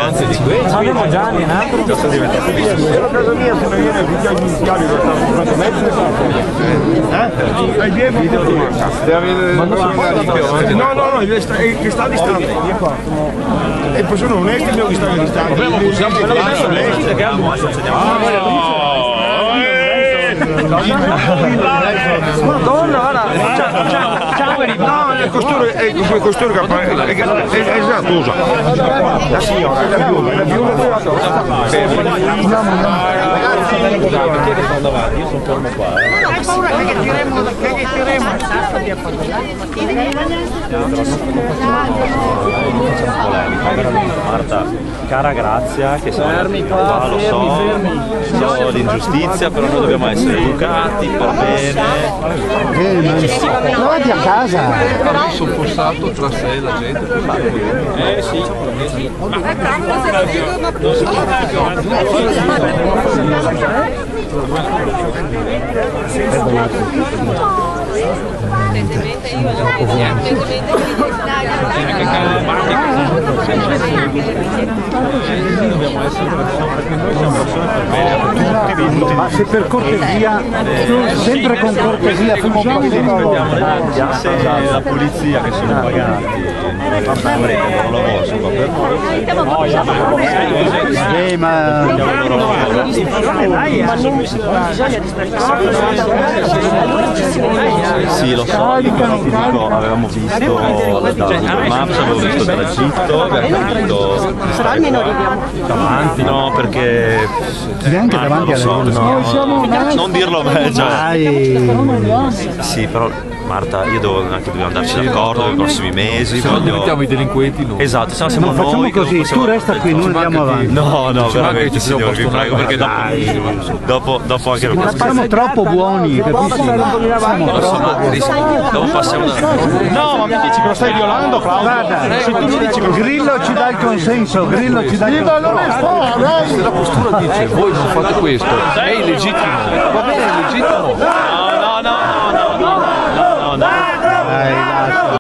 anche di questo. Avevo già anni, no? Sono diventato A casa mia se non viene il figlio iniziale lo stanno video di no, che sta distante. E poi sono onesti che stanno distante. Usiamo Madonna, guarda! No, è costoro che è esatto, usa. La signora, la bionda, perché che sono davanti? Io sono fermo qua. Hai paura che tiremo il sacco di Marta, cara Grazia, che siamo qua, lo so, so l'ingiustizia, però noi dobbiamo essere educati per bene. Davanti a casa. Però sono forzato tra sé e la gente per fare quello. Sì. Ma se per cortesia, sempre con cortesia, fumo un po' di Se la polizia che sono pagati non prendono lavoro, sono qua per noi. ma Sì, lo so, avevamo visto da Google Maps, avevo visto il tragitto, abbiamo capito. Però almeno arriviamo. Davanti no, perché neanche davanti alle no, non dirlo meglio. Dai. Sì, però Marta, io dobbiamo andarci d'accordo nei prossimi mesi. Se no diventiamo i delinquenti noi. Esatto, se no siamo No, facciamo noi che non così, possiamo- tu resta qui, noi andiamo avanti. No, Ci manca che veramente, ci sia un signore, vi posto prego, perché dopo anche Ma siamo troppo buoni, capisci? Siamo troppo. dopo passiamo da... No, ma mi dici che lo stai violando, Claudio? Guarda, Se tu mi dici che Grillo ci dà il consenso, Grillo ci dà il consenso. Se la postura dice voi non fate questo, è illegittimo. Va bene, è illegittimo. No. Dai,